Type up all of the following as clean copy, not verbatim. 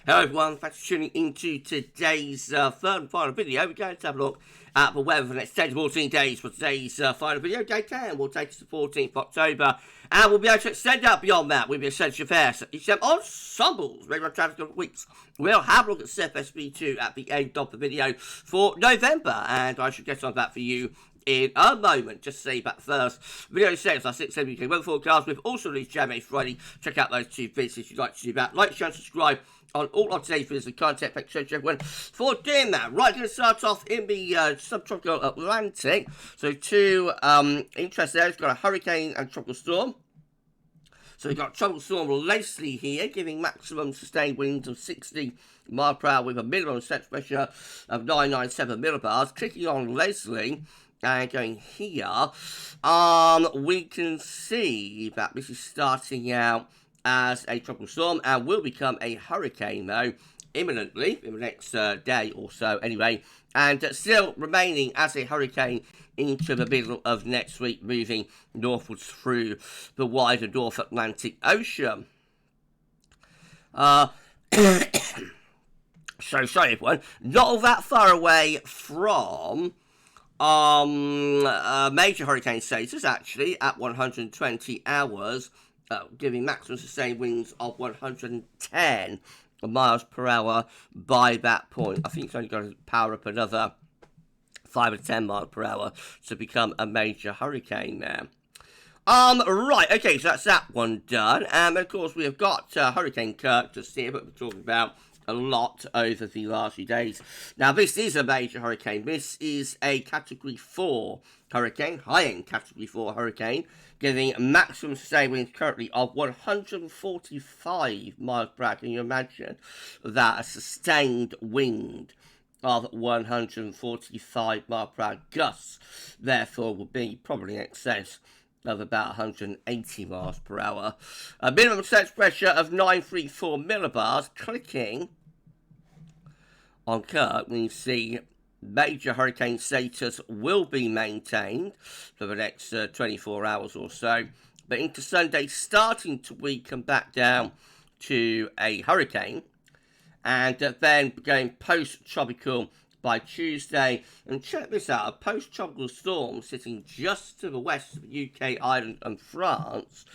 Hello everyone, thanks for tuning into today's third and final video. We're going to have a look at the weather for the next 10 to 14 days for today's final video. Day 10 will take us to 14th of October, and we'll be able to extend out beyond that with the essential GFS and ECM ensembles. Maybe I'll try to couple of weeks. We'll have a look at CFSV2 at the end of the video for November, and I should get on that for you in a moment. Just say that first. Video says our 6 UK weather forecast. We've also released January Friday. Check out those two vids if you'd like to do that. Like, share, and subscribe on all of today's videos and content. Thanks so much everyone for doing that. Right, going to start off in the subtropical Atlantic. So two interesting areas. Got a hurricane and tropical storm. So we've got tropical storm Leslie here, giving maximum sustained winds of 60 miles per hour with a minimum set pressure of 997 millibars. Clicking on Leslie and going here, we can see that this is starting out as a tropical storm and will become a hurricane, though, imminently, in the next day or so, anyway, and still remaining as a hurricane into the middle of next week, moving northwards through the wider North Atlantic Ocean. So, sorry everyone, not all that far away from major hurricane status, actually, at 120 hours, giving maximum sustained winds of 110 miles per hour by that point. I think it's only going to power up another 5 to 10 miles per hour to become a major hurricane there. Right, okay, so that's that one done. And of course, we have got Hurricane Kirk just here, but we're talking about a lot over the last few days. Now, this is a major hurricane. This is a Category 4 hurricane, high-end Category 4 hurricane, giving maximum sustained winds currently of 145 miles per hour. Can you imagine that? A sustained wind of 145 miles per hour gusts, therefore, will be probably in excess of about 180 miles per hour. A minimum set pressure of 934 millibars. Clicking on Kirk, we see major hurricane status will be maintained for the next 24 hours or so, but into Sunday starting to weaken back down to a hurricane, and then going post-tropical by Tuesday. And check this out, a post-tropical storm sitting just to the west of the UK, Ireland and France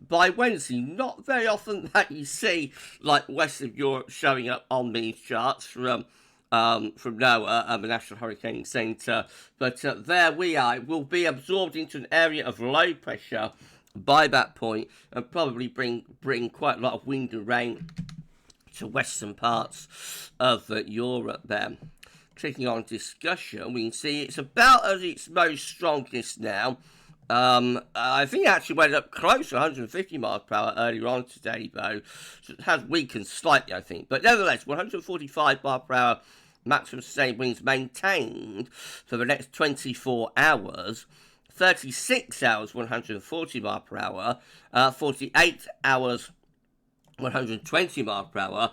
by Wednesday. Not very often that you see, like, west of Europe showing up on these charts from NOAA, the National Hurricane Centre, but there we are. It will be absorbed into an area of low pressure by that point and probably bring quite a lot of wind and rain to western parts of Europe there. Clicking on discussion, we can see it's about at its most strongest now. I think it actually went up close to 150 miles per hour earlier on today, though. So it has weakened slightly, I think. But nevertheless, 145 miles per hour maximum sustained winds maintained for the next 24 hours. 36 hours, 140 miles per hour. 48 hours, 120 miles per hour.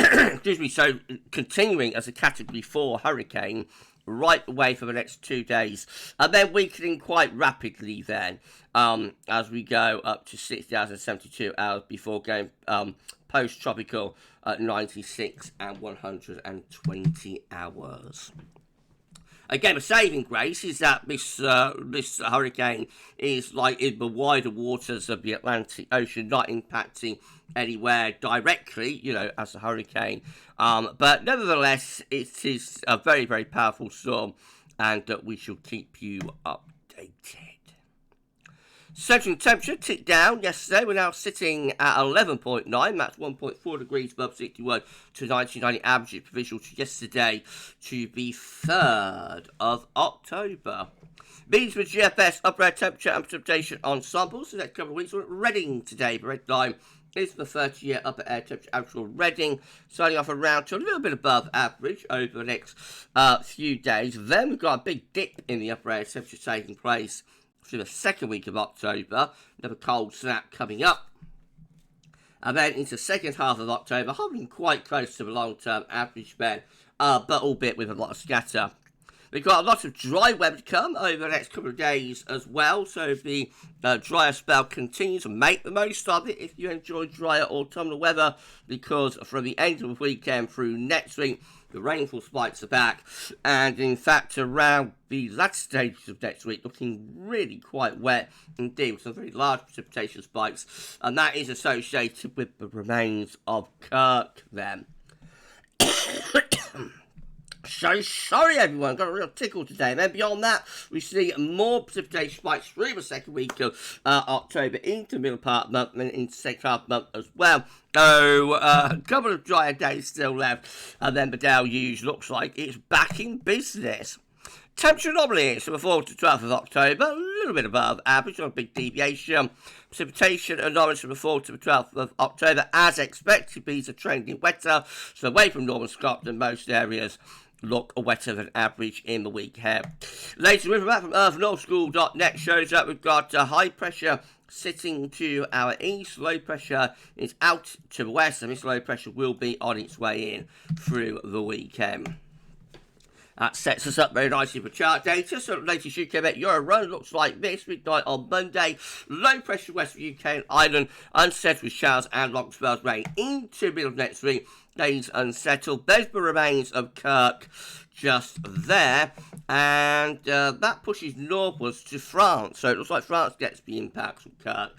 Excuse me, so continuing as a Category 4 hurricane right away for the next 2 days, and then weakening quite rapidly then as we go up to 60 hours and 72 hours before going post-tropical at 96 and 120 hours. Again, a saving grace is that this hurricane is like in the wider waters of the Atlantic Ocean, not impacting anywhere directly, you know, as a hurricane. But nevertheless, it is a very, very powerful storm, and we shall keep you updated. Central temperature ticked down yesterday. We're now sitting at 11.9. That's 1.4 degrees above 61 to 1990 average provisional to yesterday, to the 3rd of October. Means with GFS upper air temperature and precipitation ensembles. The next couple of weeks we're at Reading today. The red line is the 30-year upper air temperature actual Reading, starting off around to a little bit above average over the next few days. Then we've got a big dip in the upper air temperature taking place through the second week of October. Another cold snap coming up. And then into the second half of October, hovering quite close to the long-term average then, but albeit with a lot of scatter. We've got a lot of dry weather to come over the next couple of days as well, so the drier spell continues. Make the most of it if you enjoy drier autumnal weather, because from the end of the weekend through next week, the rainfall spikes are back, and in fact around the latter stages of next week looking really quite wet indeed, with some very large precipitation spikes, and that is associated with the remains of Kirk then. So sorry everyone, got a real tickle today. And then beyond that, we see more precipitation spikes through the second week of October into the middle part of the month and into the second half of the month as well. So a couple of drier days still left, and then the deluge looks like it's back in business. Temperature anomalies from the 4th to 12th of October, a little bit above average, not a big deviation. Precipitation anomalies from the 4th to the 12th of October, as expected, these are trending wetter, so away from northern Scotland, most areas look wetter than average in the week ahead. Latest river map from earthnorthschool.net shows that we've got high pressure sitting to our east, low pressure is out to the west, and this low pressure will be on its way in through the weekend. That sets us up very nicely for chart data. So the latest UK Met Euro run looks like this. Midnight on Monday. Low pressure west of UK and Ireland. Unsettled with showers and long spells rain into the middle of next week. Days unsettled. There's the remains of Kirk just there. And that pushes northwards to France. So it looks like France gets the impact from Kirk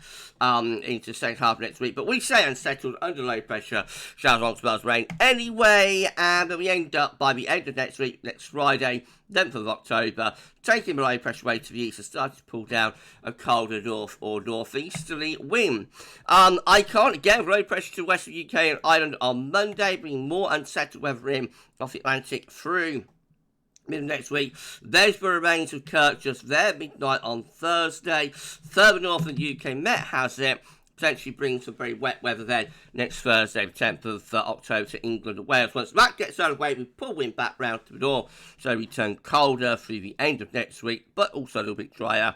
into the second half of next week. But we say unsettled under low pressure. Showers, long spells rain anyway. And then we end up by the end of next week, next Friday, 10th of October, taking the low pressure way to the east and starting to pull down a colder north or northeasterly wind. Icon, again, low pressure to west of UK and Ireland on Monday, bringing more unsettled weather in off the Atlantic through mid next week. There's the remains of Kirk just there, midnight on Thursday. Further north than UK Met has it. Potentially bring some very wet weather then next Thursday, the 10th of October, to England and Wales. Once that gets out of the way, we pull wind back round to the north, so we turn colder through the end of next week, but also a little bit drier.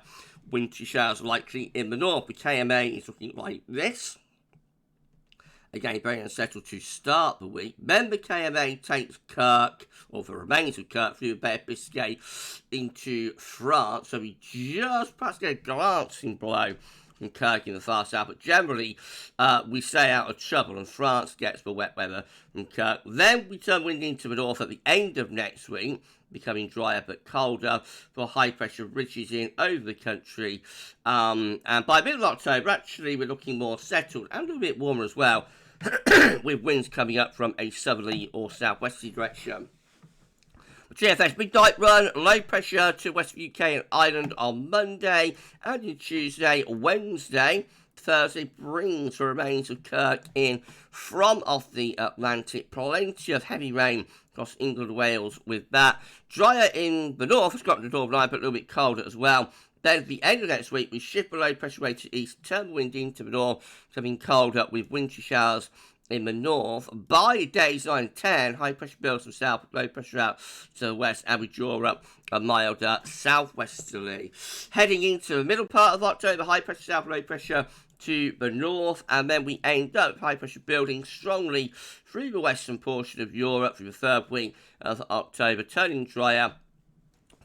Wintry showers likely in the north. The KMA is looking like this. Again, very unsettled to start the week. Then the KMA takes Kirk, or the remains of Kirk, through the Bay of Biscay into France. So we just perhaps get a glancing blow from Kirk in the far south, but generally we stay out of trouble and France gets the wet weather from Kirk. Then we turn wind into the north at the end of next week, becoming drier but colder for high pressure ridges in over the country. And by middle of October, actually, we're looking more settled and a little bit warmer as well, with winds coming up from a southerly or southwesterly direction. GFS midnight run, low pressure to west of UK and Ireland on Monday, and on Tuesday, Wednesday, Thursday brings the remains of Kirk in from off the Atlantic. Plenty of heavy rain across England and Wales with that. Drier in the north, Scotland and Northern Ireland, but a little bit colder as well. Then at the end of next week, we shift the low pressure way to east, turn the wind into the north, coming colder with wintry showers in the north. By days 9 and 10, high pressure builds from south, low pressure out to the west, and we draw up a milder southwesterly. Heading into the middle part of October, high pressure south, low pressure to the north, and then we end up high pressure building strongly through the western portion of Europe through the third week of October, turning drier.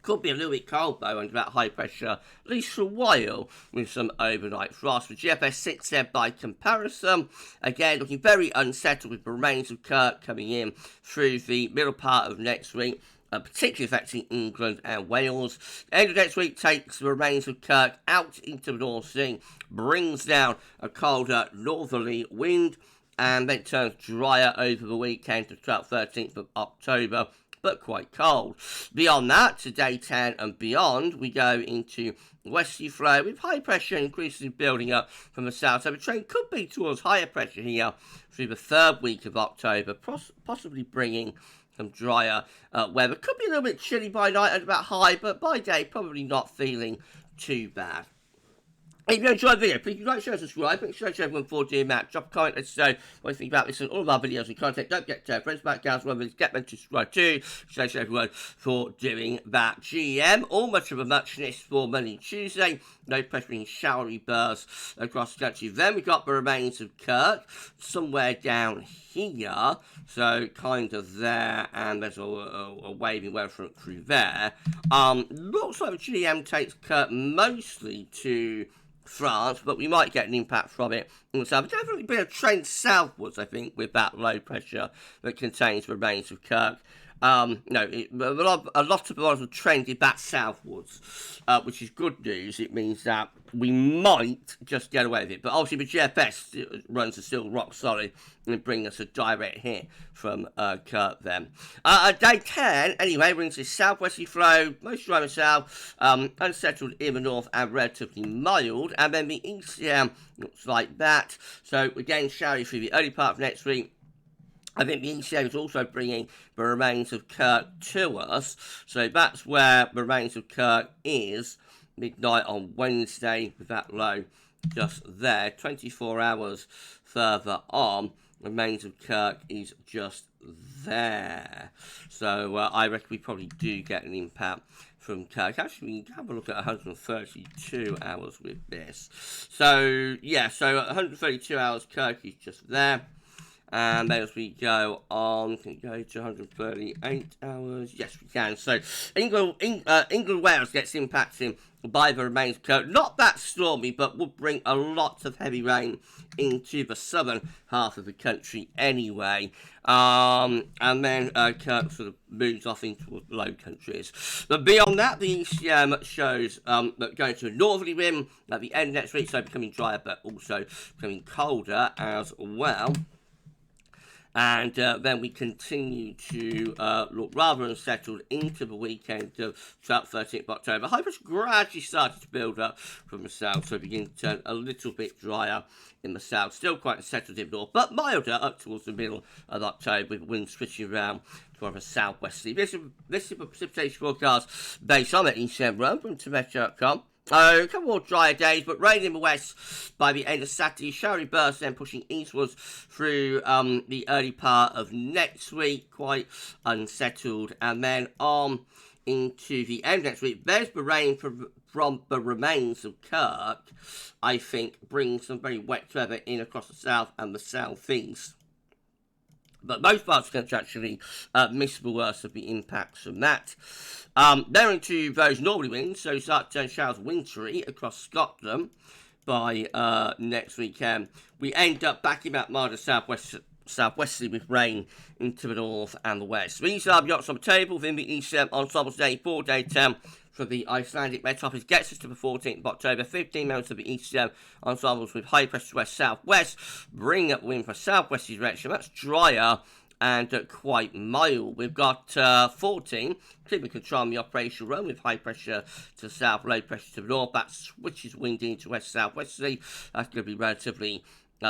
Could be a little bit cold though under that high pressure, at least for a while, with some overnight frost. For GFS 6 there by comparison, again looking very unsettled with the remains of Kirk coming in through the middle part of next week, particularly affecting England and Wales. The end of next week takes the remains of Kirk out into the North Sea, brings down a colder northerly wind, and then turns drier over the weekend to 12th, 13th of October, but quite cold. Beyond that, to day 10 and beyond, we go into westerly flow with high pressure increasingly building up from the south. So the trend could be towards higher pressure here through the third week of October, possibly bringing some drier weather. Could be a little bit chilly by night and about high, but by day probably not feeling too bad. If you enjoyed the video, please like, share, subscribe, make sure to everyone for doing that. Drop a comment, let us know what you think about this and all of our videos and content. Don't forget to tell friends about GavsWeatherVids, get them to subscribe too. Thanks to everyone for doing that. GM, all much of a muchness for Monday Tuesday. No pressure in showery bursts across the country. Then we got the remains of Kirk, somewhere down here, so kind of there, and there's a waving weather front through there. Looks like the GM takes Kirk mostly to France, but we might get an impact from it in the south. Definitely been a trend southwards, I think, with that low pressure that contains the remains of Kirk. A lot of the models have trended back southwards, which is good news. It means that we might just get away with it. But obviously the GFS runs are still rock solid and bring us a direct hit from Kirk then. Day 10, anyway, brings this southwesterly flow, most dry in the south, unsettled in the north and relatively mild. And then the ECM looks like that. So again, showery through the early part of next week. I think the ECM is also bringing the remains of Kirk to us. So that's where the remains of Kirk is, midnight on Wednesday, with that low just there. 24 hours further on, the remains of Kirk is just there. So I reckon we probably do get an impact from Kirk. Actually, we can have a look at 132 hours with this. So, yeah, so 132 hours, Kirk is just there. And then as we go on, can we go to 138 hours? Yes, we can. So England Wales gets impacted by the remains of Kirk. Not that stormy, but will bring a lot of heavy rain into the southern half of the country anyway. And then Kirk sort of moves off into the low countries. But beyond that, the ECM shows that going to a northerly wind at the end of next week, so becoming drier, but also becoming colder as well. And then we continue to look rather unsettled into the weekend of 13th of October. High pressure gradually started to build up from the south, so begin to turn a little bit drier in the south. Still quite unsettled in the north, but milder up towards the middle of October, with winds switching around to more of a southwesterly. This is a precipitation forecast based on the ECM run from torrential.com. A couple more drier days, but rain in the west by the end of Saturday. Showery bursts then pushing eastwards through the early part of next week. Quite unsettled. And then on into the end of next week, there's the rain from the remains of Kirk. I think brings some very wet weather in across the south and the southeast. But most parts of the country actually miss the worst of the impacts from that. They're into those northerly winds, so start to turn showers wintry across Scotland by next weekend. We end up back in that milder southwesterly with rain into the north and the west. These are the yachts on the table within the ECM ensembles day 4, day 10. For the Icelandic Met Office gets us to the 14th of October. 15 members of the ECM ensembles with high pressure west-southwest bring up wind for southwesterly direction. That's drier and quite mild. We've got 14, clearly control on the operational run with high pressure to the south, low pressure to the north. That switches wind into west-southwesterly. That's going to be relatively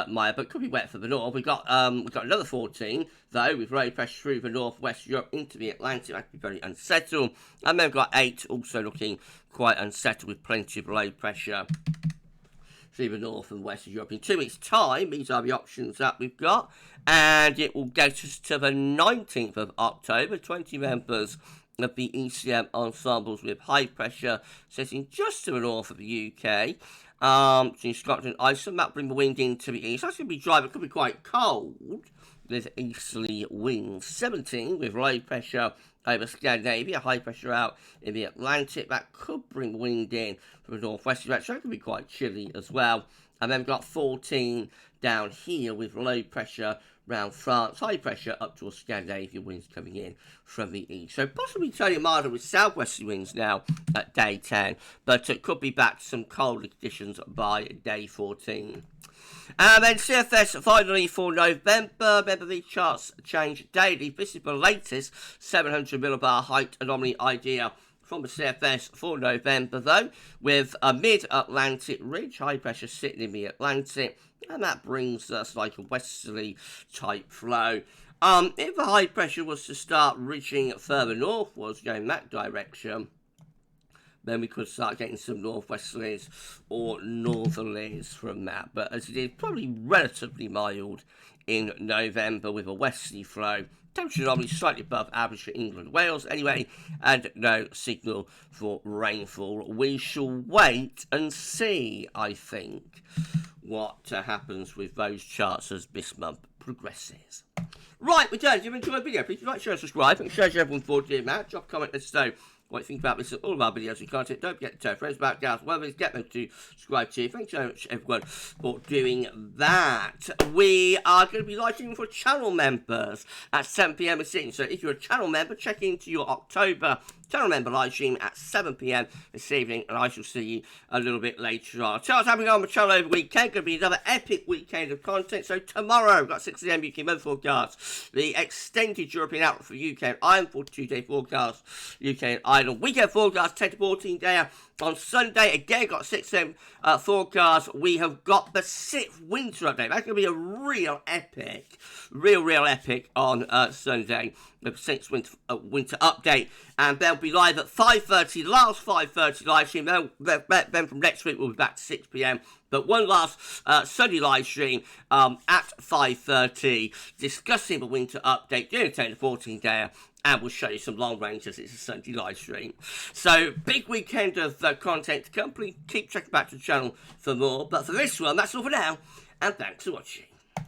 mild, but could be wet for the north. We've got another 14 though, with low pressure through the northwest Europe into the Atlantic. That could be very unsettled. And then we've got 8 also looking quite unsettled with plenty of low pressure through the north and west of Europe. In 2 weeks' time, these are the options that we've got, and it will get us to the 19th of October. 20 members of the ECM ensembles with high pressure sitting just to the north of the UK. In Scotland and Iceland, that will bring the wind into the east. That's going to be dry, but could be quite cold with easterly winds. 17 with low pressure over Scandinavia, high pressure out in the Atlantic. That could bring wind in from the northwest direction. That could be quite chilly as well. And then we've got 14 down here with low pressure around France, high pressure up towards Scandinavia, winds coming in from the east. So possibly turning milder with southwesterly winds now at day 10, but it could be back to some colder conditions by day 14. And then CFS finally for November. Remember, these charts change daily. This is the latest 700 millibar height anomaly idea from the CFS for November, though, with a mid-Atlantic ridge, high pressure sitting in the Atlantic, and that brings us like a westerly type flow. If the high pressure was to start reaching further northwards, going that direction, then we could start getting some northwesterlies or northerlies from that. But as it is, probably relatively mild in November with a westerly flow. Temperature anomaly slightly above average for England and Wales anyway, and no signal for rainfall. We shall wait and see, I think, what happens with those charts as this month progresses. Right, we're done. If you enjoyed the video, please like, share, and subscribe. And share to everyone for doing that. Drop a comment, let us know what you think about this and all of our videos and content. Don't forget to tell friends about GavsWeatherVids. Get them to subscribe to you. Thanks so much, everyone, for doing that. We are going to be live streaming for channel members at 7 PM this evening. So if you're a channel member, check into your October channel member live stream at 7 PM this evening, and I shall see you a little bit later on. So what's happening on my channel over the weekend. Going to be another epic weekend of content. So tomorrow, we've got 6 AM UK weather forecast, the extended European outlook for UK and Ireland, 42-day forecast, UK and Ireland, weekend forecast, 10 to 14 day. On Sunday, again, got 6 AM forecast. We have got the 6th winter update. That's going to be a real epic on Sunday. The 6th winter update. And they'll be live at 5:30, last 5:30 live stream. Then from next week, we'll be back to 6 PM. But one last Sunday live stream at 5:30, discussing the winter update, doing a 10 to 14 day. And we'll show you some long ranges. It's a Sunday live stream. So, big weekend of content to come. Please keep checking back to the channel for more. But for this one, that's all for now. And thanks for watching.